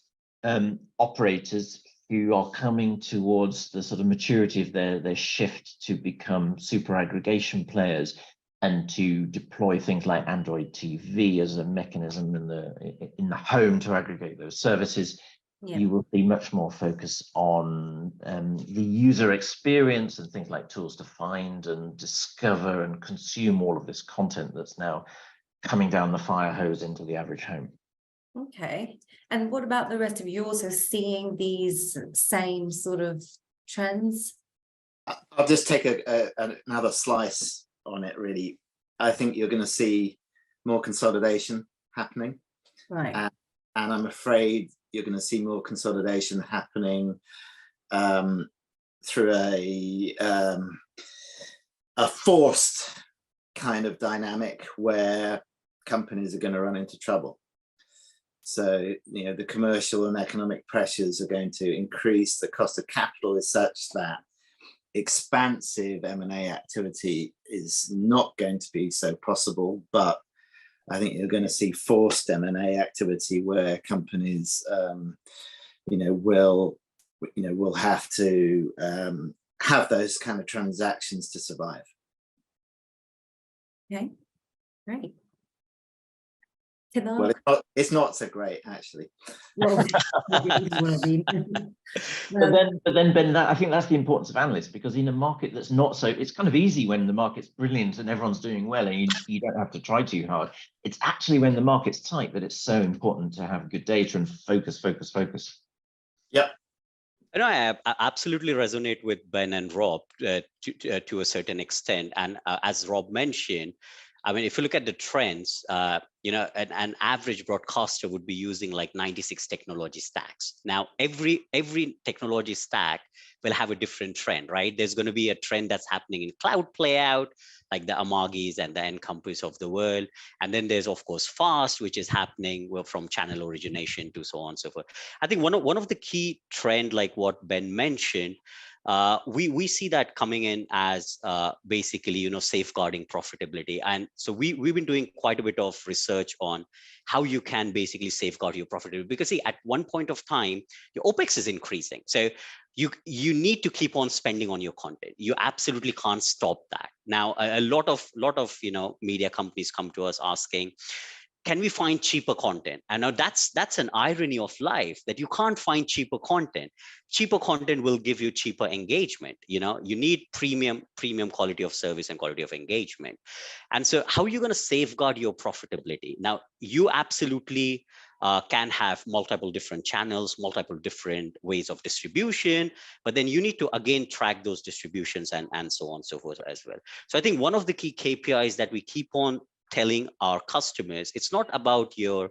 operators who are coming towards the sort of maturity of their shift to become super aggregation players and to deploy things like Android TV as a mechanism in the home to aggregate those services. Yeah. You will see much more focus on the user experience and things like tools to find and discover and consume all of this content that's now coming down the fire hose into the average home. Okay. And what about the rest of you? Also seeing these same sort of trends? I'll just take another slice on it, really. I think you're going to see more consolidation happening. Right. And I'm afraid you're going to see more consolidation happening through a forced kind of dynamic where companies are going to run into trouble. So, you know, the commercial and economic pressures are going to increase. The cost of capital is such that expansive M&A activity is not going to be so possible, but I think you're going to see forced M&A activity where companies, will have to have those kind of transactions to survive. Okay, great. Kedar? Well, it's not so great, actually. Well, But then, Ben, I think that's the importance of analysts, because in a market that's not so, it's kind of easy when the market's brilliant and everyone's doing well and you don't have to try too hard. It's actually when the market's tight that it's so important to have good data and focus. Yep. And I absolutely resonate with Ben and Rob to a certain extent. And as Rob mentioned, I mean, if you look at the trends, an average broadcaster would be using like 96 technology stacks. Now, every technology stack will have a different trend, right? There's going to be a trend that's happening in cloud playout, like the Amagis and the Encompass of the world. And then there's, of course, fast, which is happening from channel origination to so on and so forth. I think one of the key trend, like what Ben mentioned, we see that coming in as basically, safeguarding profitability. And so we've been doing quite a bit of research on how you can basically safeguard your profitability, because see, at one point of time, your OPEX is increasing. So you need to keep on spending on your content. You absolutely can't stop that. Now, a lot of media companies come to us asking, can we find cheaper content? And now that's an irony of life, that you can't find cheaper content. Cheaper content will give you cheaper engagement. You need premium quality of service and quality of engagement. And so how are you going to safeguard your profitability? Now, you absolutely can have multiple different channels, multiple different ways of distribution, but then you need to again track those distributions and so on and so forth as well. So I think one of the key KPIs that we keep on telling our customers, it's not about your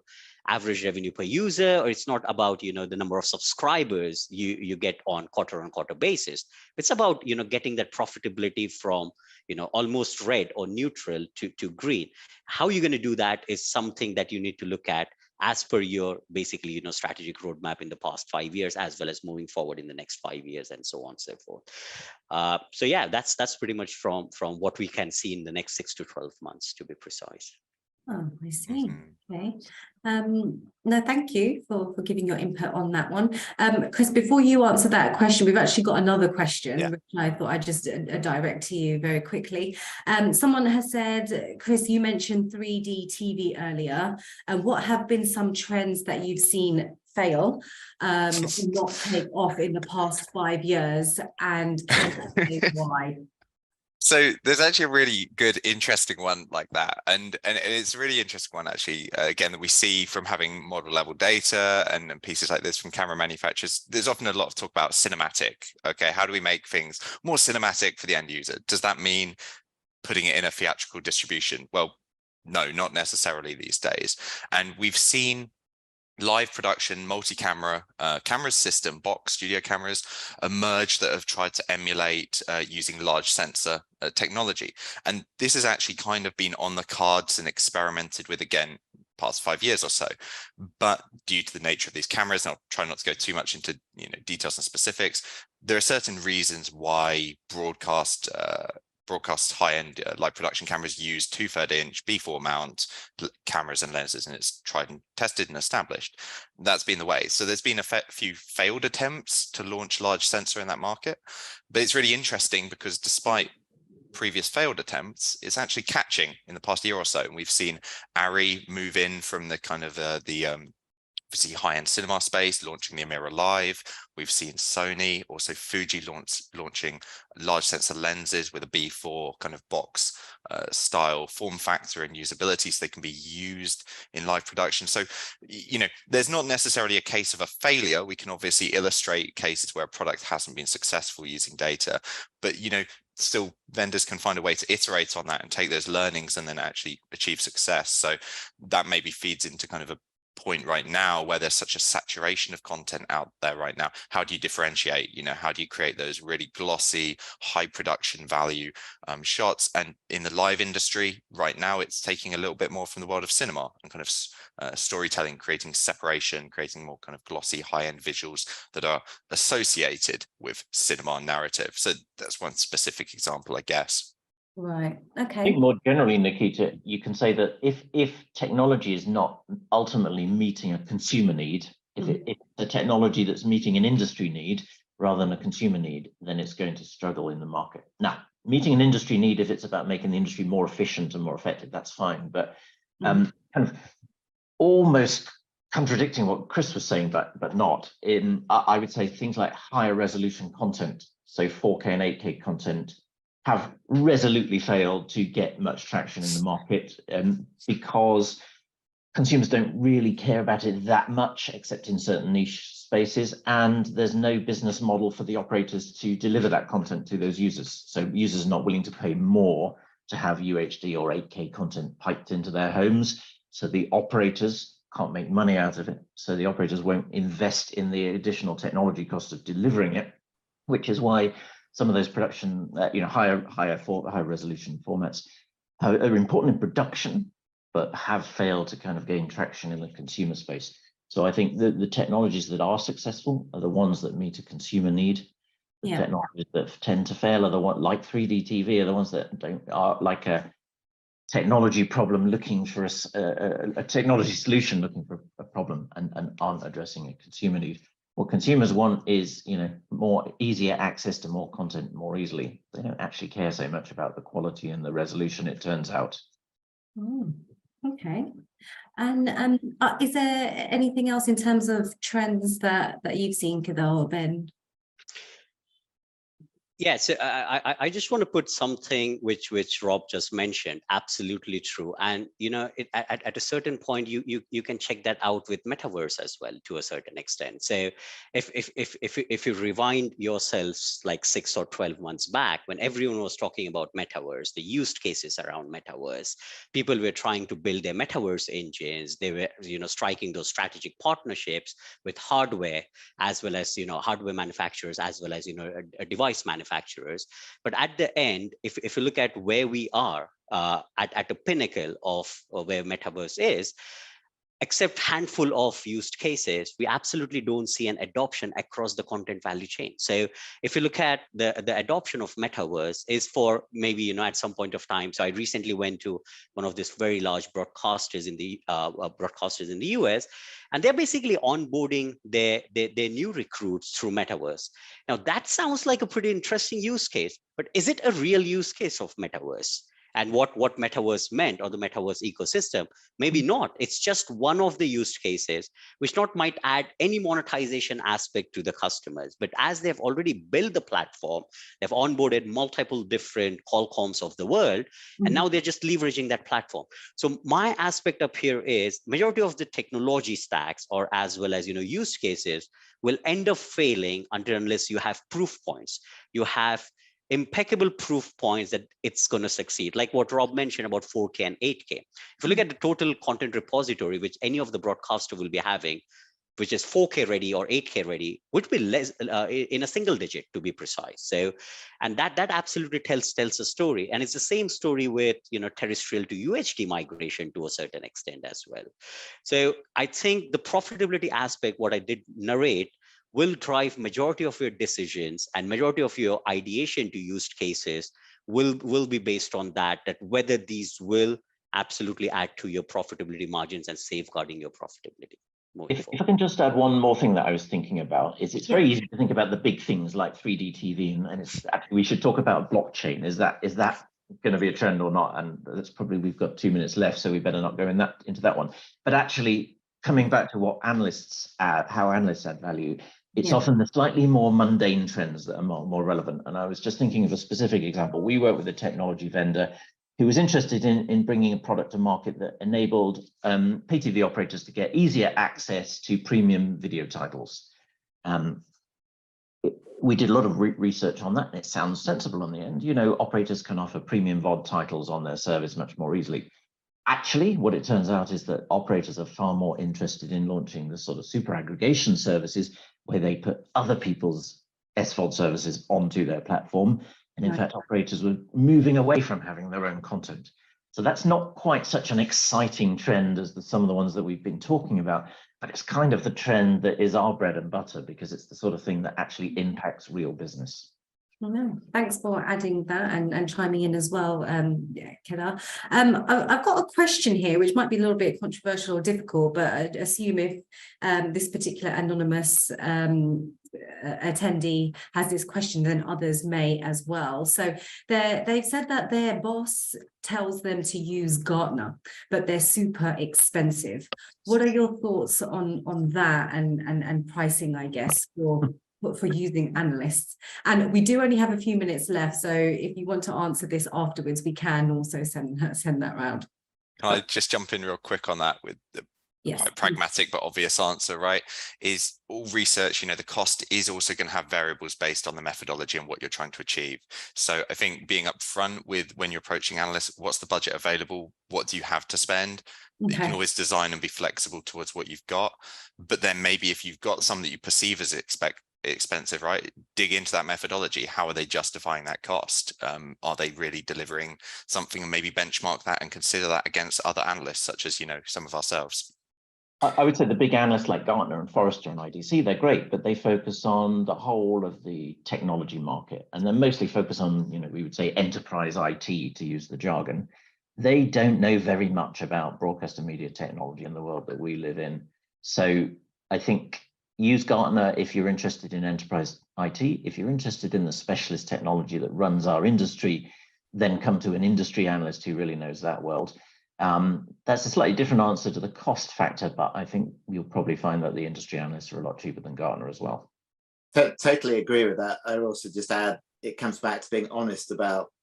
average revenue per user, or it's not about the number of subscribers you get on quarter basis. It's about getting that profitability from almost red or neutral to green. How you're going to do that is something that you need to look at as per your basically strategic roadmap in the past 5 years, as well as moving forward in the next 5 years, and so on and so forth. So yeah, that's pretty much from what we can see in the next 6 to 12 months, to be precise. Oh, I see. Okay. No, thank you for giving your input on that one. Chris, before you answer that question, we've actually got another question, which I thought I'd just direct to you very quickly. Someone has said, Chris, you mentioned 3D TV earlier. What have been some trends that you've seen fail, not take off in the past 5 years, and why? So there's actually a really good, interesting one like that. And it's a really interesting one, actually, again, that we see from having model level data and pieces like this from camera manufacturers. There's often a lot of talk about cinematic. Okay, how do we make things more cinematic for the end user? Does that mean putting it in a theatrical distribution? Well, no, not necessarily these days. And we've seen live production, multi-camera camera system, box studio cameras emerge that have tried to emulate using large sensor technology. And this has actually kind of been on the cards and experimented with again past 5 years or so. But due to the nature of these cameras, and I'll try not to go too much into details and specifics, there are certain reasons why broadcast high-end live production cameras use 2/3 inch B4 mount cameras and lenses, and it's tried and tested and established. That's been the way. So there's been a few failed attempts to launch large sensor in that market, but it's really interesting because despite previous failed attempts, it's actually catching in the past year or so. And we've seen ARRI move in from the kind of obviously high-end cinema space, launching the Amira Live. We've seen Sony, also Fuji launching large sensor lenses with a B4 kind of box style form factor and usability, so they can be used in live production. So, there's not necessarily a case of a failure. We can obviously illustrate cases where a product hasn't been successful using data, but, still vendors can find a way to iterate on that and take those learnings and then actually achieve success. So that maybe feeds into kind of a point right now where there's such a saturation of content out there right now. How do you differentiate? You know, how do you create those really glossy, high production value shots? And in the live industry right now, it's taking a little bit more from the world of cinema and kind of storytelling, creating separation, creating more kind of glossy, high-end visuals that are associated with cinema narrative. So that's one specific example, I guess. Right. I Okay. think more generally, Nikita, you can say that if technology is not ultimately meeting a consumer need, if it's a technology that's meeting an industry need rather than a consumer need, then it's going to struggle in the market. Now, meeting an industry need, if it's about making the industry more efficient and more effective, that's fine. But kind of almost contradicting what Chris was saying, but not, I would say things like higher resolution content, so 4K and 8K content, have resolutely failed to get much traction in the market because consumers don't really care about it that much, except in certain niche spaces, and there's no business model for the operators to deliver that content to those users. So users are not willing to pay more to have UHD or 8K content piped into their homes, so the operators can't make money out of it. So the operators won't invest in the additional technology cost of delivering it, which is why some of those production, higher resolution formats are important in production, but have failed to kind of gain traction in the consumer space. So I think the technologies that are successful are the ones that meet a consumer need. The technologies that tend to fail are the ones like 3D TV, are the ones that are like a technology problem looking for a technology solution looking for a problem and aren't addressing a consumer need. What consumers want is, more easier access to more content more easily. They don't actually care so much about the quality and the resolution, it turns out. Okay. And is there anything else in terms of trends that you've seen, Kedar or Ben? Yeah, so I just want to put something which Rob just mentioned. Absolutely true, and at a certain point, you can check that out with metaverse as well to a certain extent. So if you rewind yourselves like 6 or 12 months back, when everyone was talking about metaverse, the use cases around metaverse, people were trying to build their metaverse engines. They were striking those strategic partnerships with hardware as well as hardware manufacturers as well as device manufacturers. But at the end, if you look at where we are at the pinnacle of where metaverse is, except handful of used cases, we absolutely don't see an adoption across the content value chain. So if you look at the adoption of metaverse is for maybe, at some point of time. So I recently went to one of these very large broadcasters in the US, and they're basically onboarding their new recruits through metaverse. Now that sounds like a pretty interesting use case, but is it a real use case of metaverse? And what metaverse meant, or the metaverse ecosystem? Maybe not. It's just one of the use cases, which not might add any monetization aspect to the customers. But as they've already built the platform, they've onboarded multiple different Qualcomms of the world, and now they're just leveraging that platform. So my aspect up here is majority of the technology stacks, or as well as use cases, will end up failing unless you have proof points. You have impeccable proof points that it's going to succeed, like what Rob mentioned about 4K and 8K. If you look at the total content repository, which any of the broadcaster will be having, which is 4K ready or 8K ready, which will be less in a single digit to be precise. So, and that absolutely tells a story. And it's the same story with terrestrial to UHD migration to a certain extent as well. So I think the profitability aspect, what I did narrate, will drive majority of your decisions, and majority of your ideation to use cases will be based on that whether these will absolutely add to your profitability margins and safeguarding your profitability. If I can just add one more thing that I was thinking about, it's very easy to think about the big things like 3D TV, and it's actually, we should talk about blockchain. Is that going to be a trend or not? And that's probably, we've got 2 minutes left, so we better not go into that one. But actually, coming back to what analysts add, how analysts add value, it's often the slightly more mundane trends that are more relevant. And I was just thinking of a specific example. We work with a technology vendor who was interested in bringing a product to market that enabled pay TV operators to get easier access to premium video titles. We did a lot of research on that, and it sounds sensible on the end. Operators can offer premium VOD titles on their service much more easily. Actually, what it turns out is that operators are far more interested in launching the sort of super aggregation services where they put other people's SVOD services onto their platform. And in fact, operators were moving away from having their own content. So that's not quite such an exciting trend as some of the ones that we've been talking about, but it's kind of the trend that is our bread and butter because it's the sort of thing that actually impacts real business. No, thanks for adding that and chiming in as well, Kedar. I've got a question here, which might be a little bit controversial or difficult, but I assume if this particular anonymous attendee has this question, then others may as well. So they've said that their boss tells them to use Gartner, but they're super expensive. What are your thoughts on that and pricing, I guess, for using analysts? And we do only have a few minutes left, so if you want to answer this afterwards, we can also send that round. Can I just jump in real quick on that with the quite pragmatic but obvious answer, right? Is all research, the cost is also going to have variables based on the methodology and what you're trying to achieve. So I think being upfront with when you're approaching analysts, what's the budget available? What do you have to spend? You can always design and be flexible towards what you've got. But then maybe if you've got some that you perceive as expensive, right, dig into that methodology. How are they justifying that cost? Are they really delivering something? And maybe benchmark that and consider that against other analysts, such as some of ourselves. I would say the big analysts like Gartner and Forrester and IDC, they're great, but they focus on the whole of the technology market, and they're mostly focused on, we would say enterprise IT, to use the jargon. They don't know very much about broadcast and media technology in the world that we live in. So I think use Gartner if you're interested in enterprise IT. If you're interested in the specialist technology that runs our industry, then come to an industry analyst who really knows that world. That's a slightly different answer to the cost factor, but I think you'll probably find that the industry analysts are a lot cheaper than Gartner as well. Totally agree with that. I would also just add, it comes back to being honest about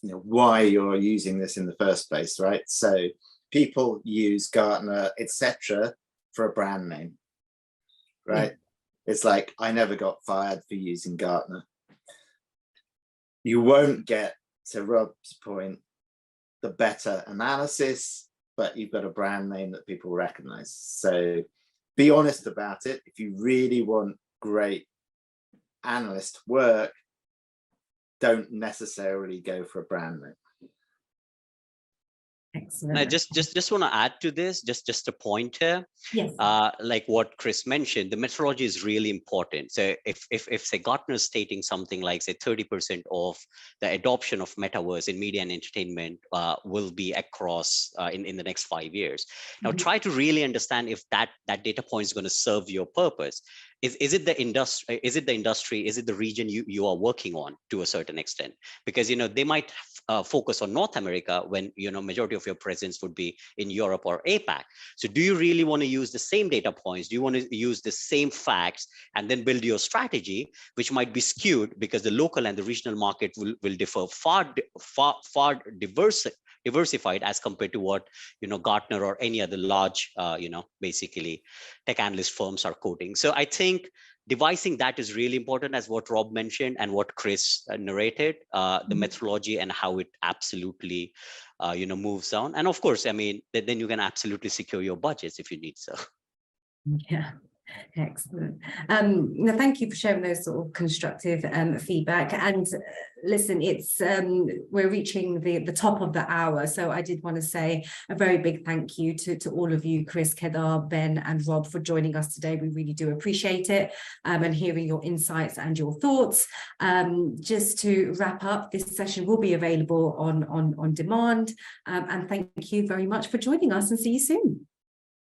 why you're using this in the first place, right? So people use Gartner, etc., for a brand name. Right? It's like, I never got fired for using Gartner. You won't get, to Rob's point, the better analysis, but you've got a brand name that people recognize. So be honest about it. If you really want great analyst work, don't necessarily go for a brand name. Excellent. I just want to add to this, just a point here. Yes. Like what Chris mentioned, the methodology is really important. So if say Gartner is stating something like say 30% of the adoption of metaverse in media and entertainment will be across in the next 5 years. Now try to really understand if that data point is going to serve your purpose. Is it the industry? Is it the region you are working on to a certain extent? Because they might focus on North America when majority of your presence would be in Europe or APAC. So do you really want to use the same data points? Do you want to use the same facts and then build your strategy, which might be skewed because the local and the regional market will differ far diversified as compared to what Gartner or any other large basically tech analyst firms are quoting. So I think devising that is really important, as what Rob mentioned and what Chris narrated, the methodology and how it absolutely moves on. And of course, I mean, then you can absolutely secure your budgets if you need so. Yeah. Excellent. No, thank you for sharing those sort of constructive feedback. And listen, it's we're reaching the top of the hour, so I did want to say a very big thank you to all of you, Chris, Kedar, Ben, and Rob, for joining us today. We really do appreciate it, and hearing your insights and your thoughts. Just to wrap up, this session will be available on demand. And thank you very much for joining us, and see you soon.